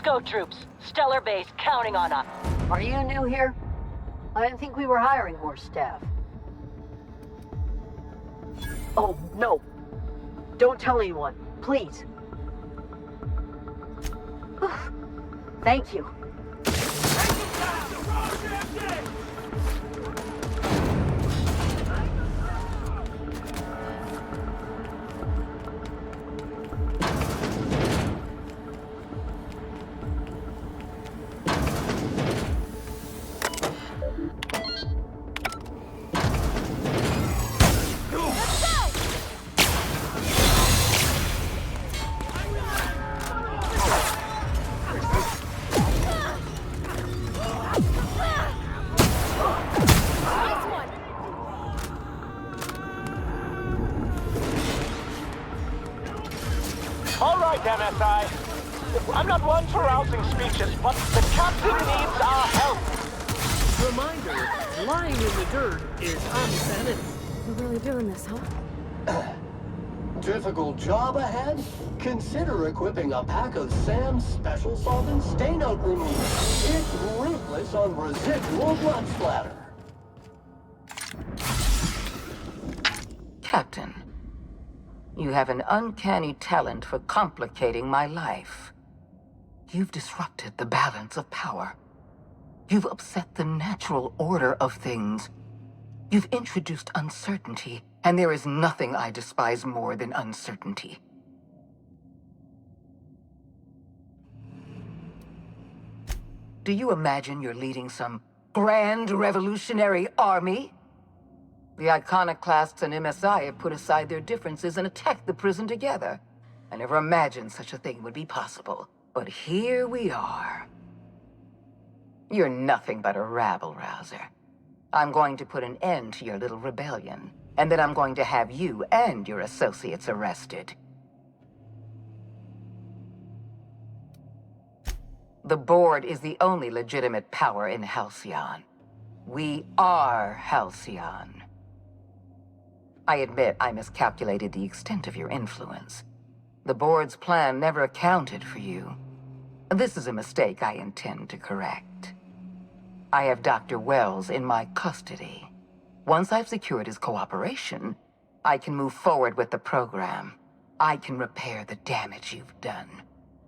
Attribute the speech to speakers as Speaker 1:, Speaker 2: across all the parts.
Speaker 1: go, troops. Stellar Base counting on us.
Speaker 2: Are you new here? I didn't think we were hiring more staff. Oh, no. Don't tell anyone, please. Thank you.
Speaker 3: MSI. I'm not one for rousing speeches, but the captain needs our help.
Speaker 4: Reminder, lying in the dirt is insanity.
Speaker 5: We're really doing this, huh?
Speaker 6: Difficult job ahead? Consider equipping a pack of Sam's special solvent stain out remover. It's ruthless on residual blood splatter.
Speaker 7: Captain, you have an uncanny talent for complicating my life. You've disrupted the balance of power. You've upset the natural order of things. You've introduced uncertainty, and there is nothing I despise more than uncertainty. Do you imagine you're leading some grand revolutionary army? The iconoclasts and MSI have put aside their differences and attacked the prison together. I never imagined such a thing would be possible. But here we are. You're nothing but a rabble-rouser. I'm going to put an end to your little rebellion, and then I'm going to have you and your associates arrested. The board is the only legitimate power in Halcyon. We are Halcyon. I admit I miscalculated the extent of your influence. The board's plan never accounted for you. This is a mistake I intend to correct. I have Dr. Wells in my custody. Once I've secured his cooperation, I can move forward with the program. I can repair the damage you've done.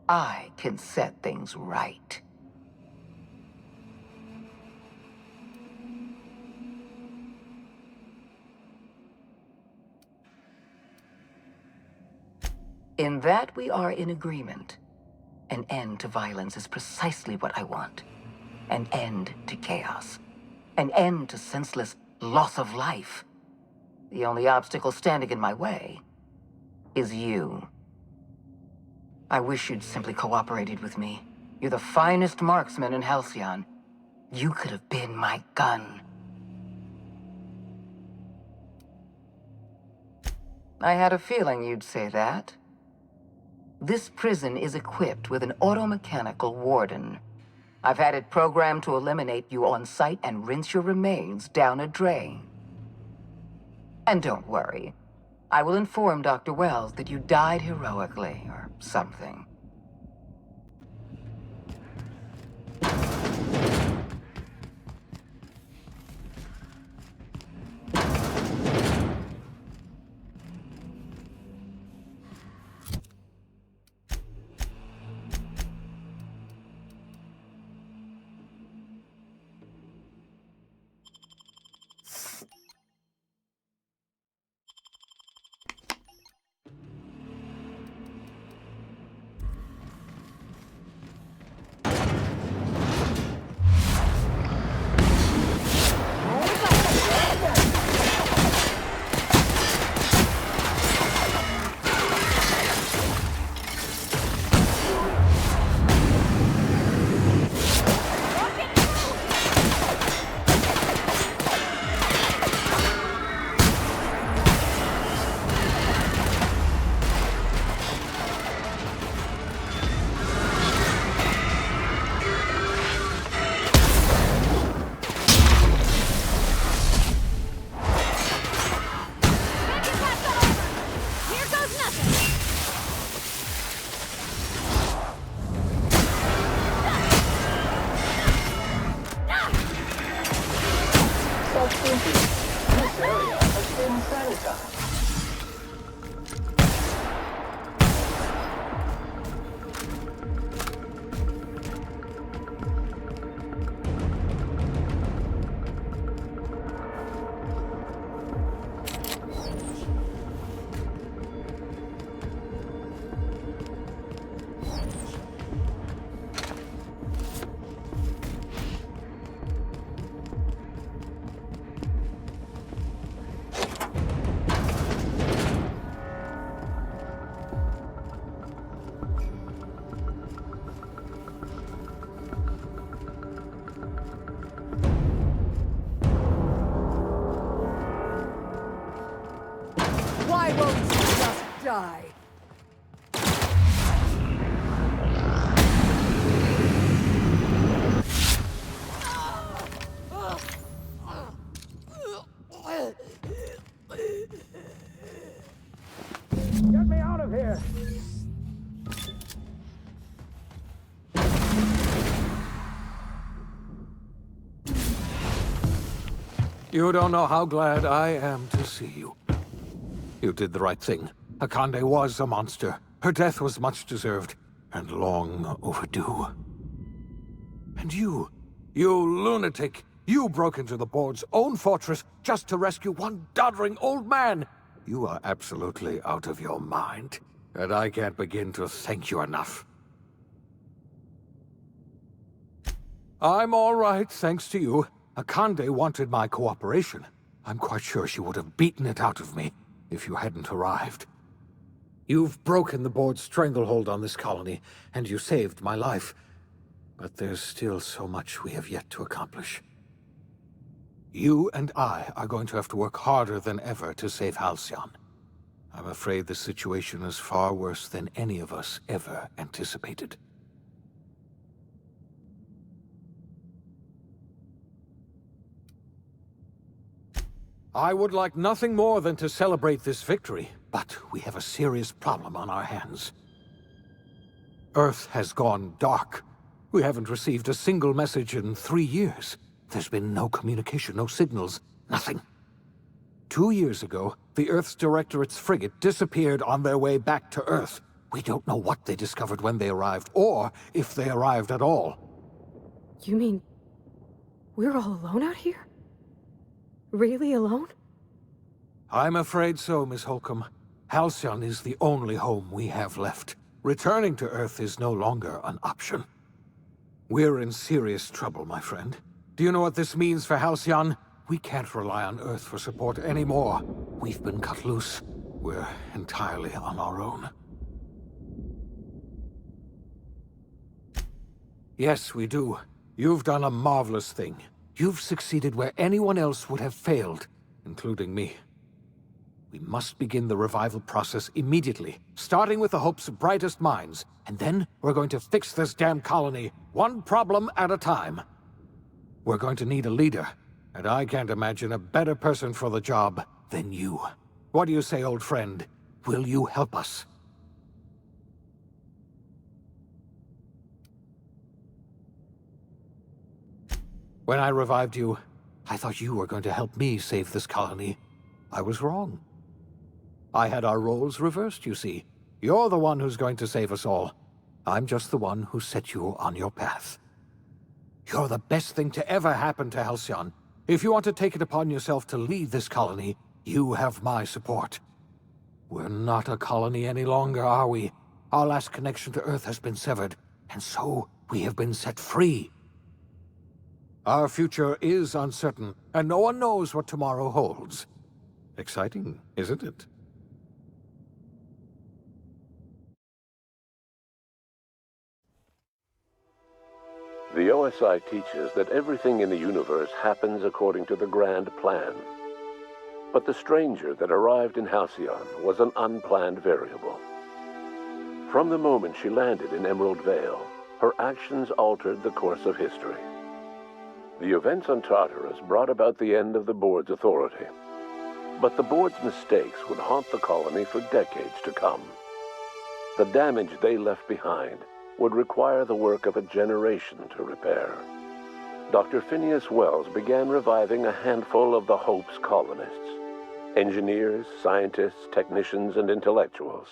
Speaker 7: I can set things right. In that we are in agreement. An end to violence is precisely what I want. An end to chaos. An end to senseless loss of life. The only obstacle standing in my way is you. I wish you'd simply cooperated with me. You're the finest marksman in Halcyon. You could have been my gun. I had a feeling you'd say that. This prison is equipped with an automechanical warden. I've had it programmed to eliminate you on sight and rinse your remains down a drain. And don't worry, I will inform Dr. Wells that you died heroically, or something.
Speaker 6: This area has been sanitized.
Speaker 5: Why won't you just die?
Speaker 3: Get me out of here!
Speaker 4: You don't know how glad I am to see you. You did the right thing. Akande was a monster. Her death was much deserved, and long overdue. And you lunatic, you broke into the board's own fortress just to rescue one doddering old man. You are absolutely out of your mind, and I can't begin to thank you enough. I'm all right, thanks to you. Akande wanted my cooperation. I'm quite sure she would have beaten it out of me if you hadn't arrived. You've broken the board's stranglehold on this colony, and you saved my life. But there's still so much we have yet to accomplish. You and I are going to have to work harder than ever to save Halcyon. I'm afraid the situation is far worse than any of us ever anticipated. I would like nothing more than to celebrate this victory, but we have a serious problem on our hands. Earth has gone dark. We haven't received a single message in 3 years. There's been no communication, no signals, nothing. 2 years ago, the Earth's Directorate's frigate disappeared on their way back to Earth. We don't know what they discovered when they arrived, or if they arrived at all.
Speaker 5: You mean we're all alone out here? Really alone?
Speaker 4: I'm afraid so, Miss Holcomb. Halcyon is the only home we have left. Returning to Earth is no longer an option. We're in serious trouble, my friend. Do you know what this means for Halcyon? We can't rely on Earth for support anymore. We've been cut loose. We're entirely on our own. Yes, we do. You've done a marvelous thing. You've succeeded where anyone else would have failed, including me. We must begin the revival process immediately, starting with the Hope's brightest minds, and then we're going to fix this damn colony, one problem at a time. We're going to need a leader, and I can't imagine a better person for the job than you. What do you say, old friend? Will you help us? When I revived you, I thought you were going to help me save this colony. I was wrong. I had our roles reversed, you see. You're the one who's going to save us all. I'm just the one who set you on your path. You're the best thing to ever happen to Halcyon. If you want to take it upon yourself to lead this colony, you have my support. We're not a colony any longer, are we? Our last connection to Earth has been severed, and so we have been set free. Our future is uncertain, and no one knows what tomorrow holds. Exciting, isn't it?
Speaker 8: The OSI teaches that everything in the universe happens according to the grand plan. But the stranger that arrived in Halcyon was an unplanned variable. From the moment she landed in Emerald Vale, her actions altered the course of history. The events on Tartarus brought about the end of the board's authority. But the board's mistakes would haunt the colony for decades to come. The damage they left behind would require the work of a generation to repair. Dr. Phineas Wells began reviving a handful of the Hope's colonists. Engineers, scientists, technicians, and intellectuals.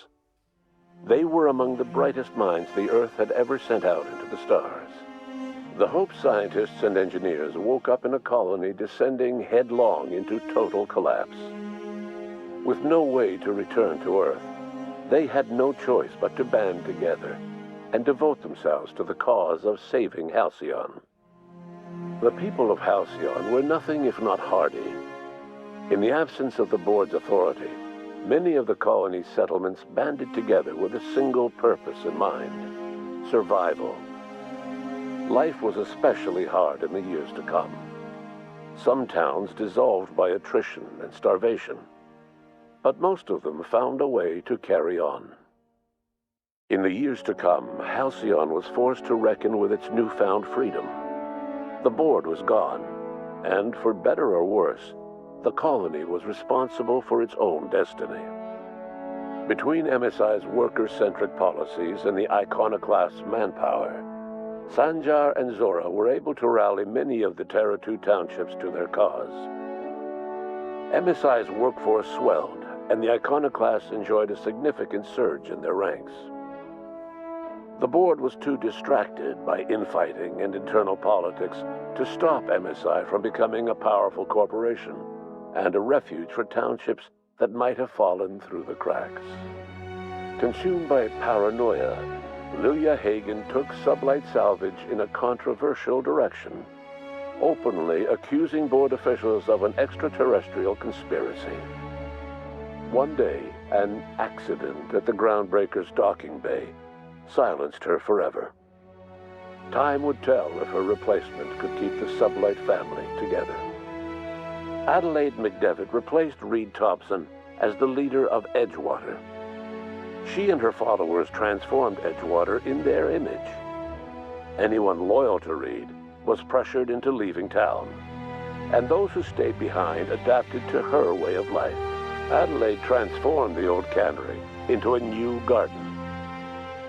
Speaker 8: They were among the brightest minds the Earth had ever sent out into the stars. The Hope scientists and engineers woke up in a colony descending headlong into total collapse. With no way to return to Earth, they had no choice but to band together and devote themselves to the cause of saving Halcyon. The people of Halcyon were nothing if not hardy. In the absence of the board's authority, many of the colony's settlements banded together with a single purpose in mind: survival. Life was especially hard in the years to come. Some towns dissolved by attrition and starvation, but most of them found a way to carry on. In the years to come, Halcyon was forced to reckon with its newfound freedom. The board was gone, and for better or worse, the colony was responsible for its own destiny. Between MSI's worker-centric policies and the iconoclast's manpower, Sanjar and Zora were able to rally many of the Terra 2 townships to their cause. MSI's workforce swelled, and the iconoclasts enjoyed a significant surge in their ranks. The board was too distracted by infighting and internal politics to stop MSI from becoming a powerful corporation and a refuge for townships that might have fallen through the cracks. Consumed by paranoia, Lilia Hagen took Sublight Salvage in a controversial direction, openly accusing board officials of an extraterrestrial conspiracy. One day, an accident at the Groundbreaker's docking bay silenced her forever. Time would tell if her replacement could keep the Sublight family together. Adelaide McDevitt replaced Reed Thompson as the leader of Edgewater. She and her followers transformed Edgewater in their image. Anyone loyal to Reed was pressured into leaving town, and those who stayed behind adapted to her way of life. Adelaide transformed the old cannery into a new garden.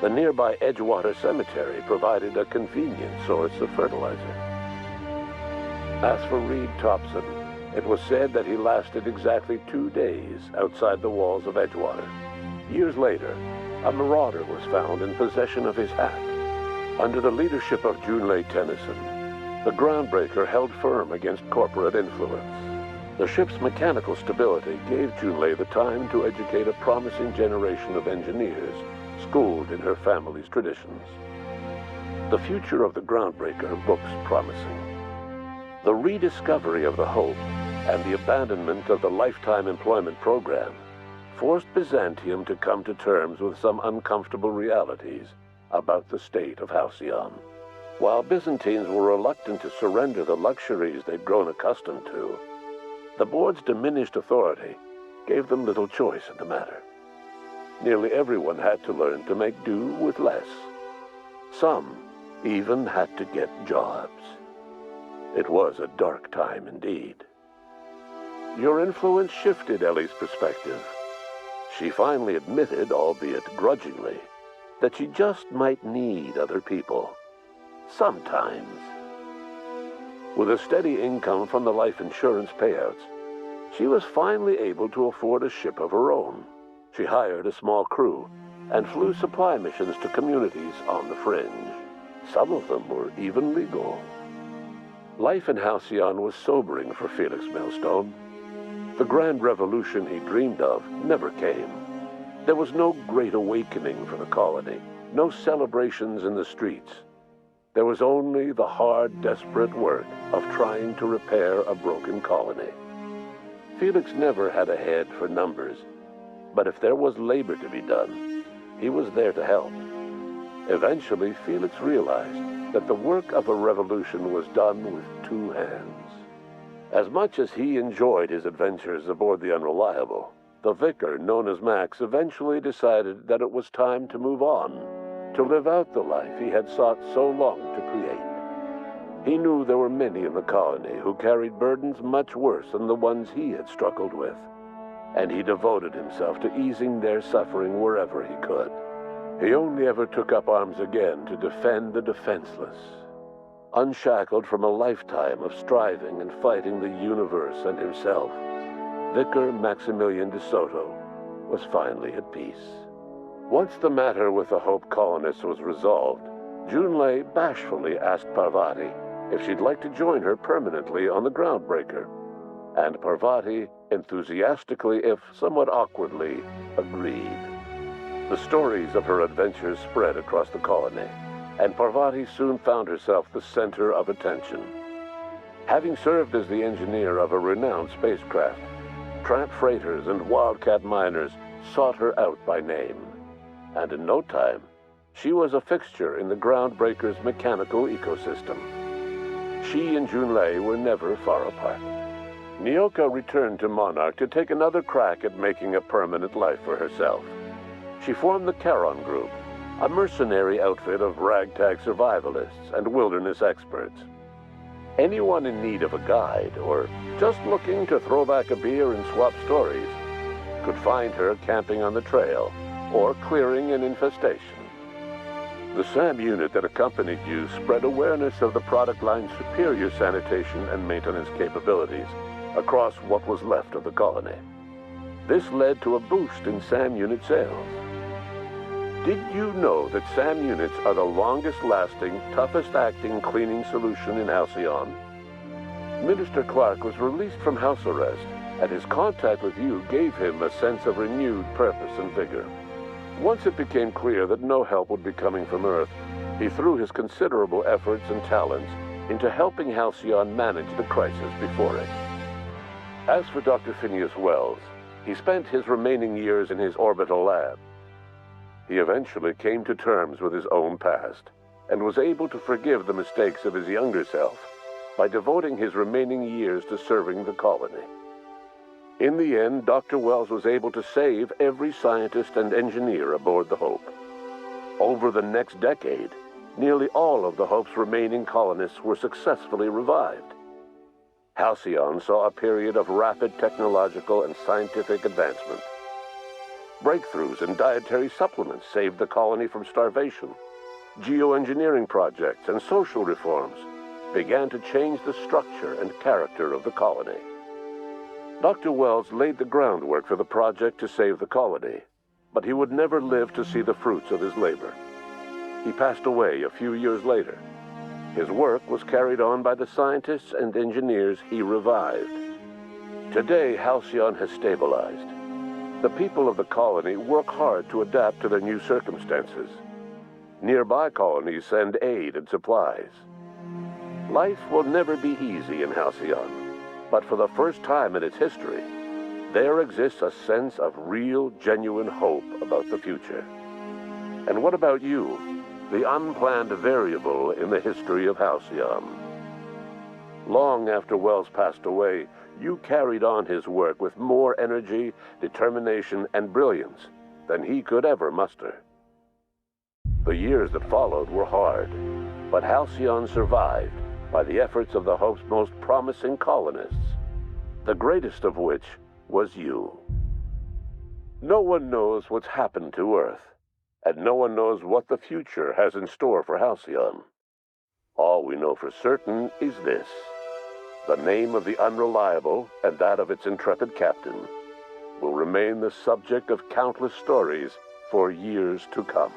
Speaker 8: The nearby Edgewater Cemetery provided a convenient source of fertilizer. As for Reed Thompson, it was said that he lasted exactly 2 days outside the walls of Edgewater. Years later, a marauder was found in possession of his hat. Under the leadership of Junlei Tennyson, the Groundbreaker held firm against corporate influence. The ship's mechanical stability gave Junlei the time to educate a promising generation of engineers schooled in her family's traditions. The future of the Groundbreaker looks promising. The rediscovery of the Hope and the abandonment of the lifetime employment program forced Byzantium to come to terms with some uncomfortable realities about the state of Halcyon. While Byzantines were reluctant to surrender the luxuries they'd grown accustomed to, the board's diminished authority gave them little choice in the matter. Nearly everyone had to learn to make do with less. Some even had to get jobs. It was a dark time indeed. Your influence shifted Ellie's perspective. She finally admitted, albeit grudgingly, that she just might need other people. Sometimes. With a steady income from the life insurance payouts, she was finally able to afford a ship of her own. She hired a small crew and flew supply missions to communities on the fringe. Some of them were even legal. Life in Halcyon was sobering for Felix Millstone. The grand revolution he dreamed of never came. There was no great awakening for the colony, no celebrations in the streets. There was only the hard, desperate work of trying to repair a broken colony. Felix never had a head for numbers, but if there was labor to be done, he was there to help. Eventually, Felix realized that the work of a revolution was done with 2 hands. As much as he enjoyed his adventures aboard the Unreliable, the vicar, known as Max, eventually decided that it was time to move on, to live out the life he had sought so long to create. He knew there were many in the colony who carried burdens much worse than the ones he had struggled with, and he devoted himself to easing their suffering wherever he could. He only ever took up arms again to defend the defenseless. unshackled from a lifetime of striving and fighting the universe and himself, Vicar Maximilian de Soto was finally at peace. Once the matter with the Hope colonists was resolved, Junlei bashfully asked Parvati if she'd like to join her permanently on the Groundbreaker, and Parvati enthusiastically, if somewhat awkwardly, agreed. The stories of her adventures spread across the colony, and Parvati soon found herself the center of attention. Having served as the engineer of a renowned spacecraft, tramp freighters and wildcat miners sought her out by name, and in no time, she was a fixture in the Groundbreaker's mechanical ecosystem. She and Junlei were never far apart. Nyoka returned to Monarch to take another crack at making a permanent life for herself. She formed the Charon Group, a mercenary outfit of ragtag survivalists and wilderness experts. Anyone in need of a guide, or just looking to throw back a beer and swap stories, could find her camping on the trail or clearing an infestation. The SAM unit that accompanied you spread awareness of the product line's superior sanitation and maintenance capabilities across what was left of the colony. This led to a boost in SAM unit sales. Did you know that SAM units are the longest-lasting, toughest-acting cleaning solution in Halcyon? Minister Clark was released from house arrest, and his contact with you gave him a sense of renewed purpose and vigor. Once it became clear that no help would be coming from Earth, he threw his considerable efforts and talents into helping Halcyon manage the crisis before it. As for Dr. Phineas Wells, he spent his remaining years in his orbital lab. He eventually came to terms with his own past and was able to forgive the mistakes of his younger self by devoting his remaining years to serving the colony. In the end, Dr. Wells was able to save every scientist and engineer aboard the Hope. Over the next decade, nearly all of the Hope's remaining colonists were successfully revived. Halcyon saw a period of rapid technological and scientific advancement. Breakthroughs in dietary supplements saved the colony from starvation. Geoengineering projects and social reforms began to change the structure and character of the colony. Dr. Wells laid the groundwork for the project to save the colony, but he would never live to see the fruits of his labor. He passed away a few years later. His work was carried on by the scientists and engineers he revived. Today, Halcyon has stabilized. The people of the colony work hard to adapt to their new circumstances. Nearby colonies send aid and supplies. Life will never be easy in Halcyon, but for the first time in its history, there exists a sense of real, genuine hope about the future. And what about you, the unplanned variable in the history of Halcyon? Long after Wells passed away, you carried on his work with more energy, determination, and brilliance than he could ever muster. The years that followed were hard, but Halcyon survived by the efforts of the Hope's most promising colonists, the greatest of which was you. No one knows what's happened to Earth, and no one knows what the future has in store for Halcyon. All we know for certain is this: the name of the Unreliable and that of its intrepid captain will remain the subject of countless stories for years to come.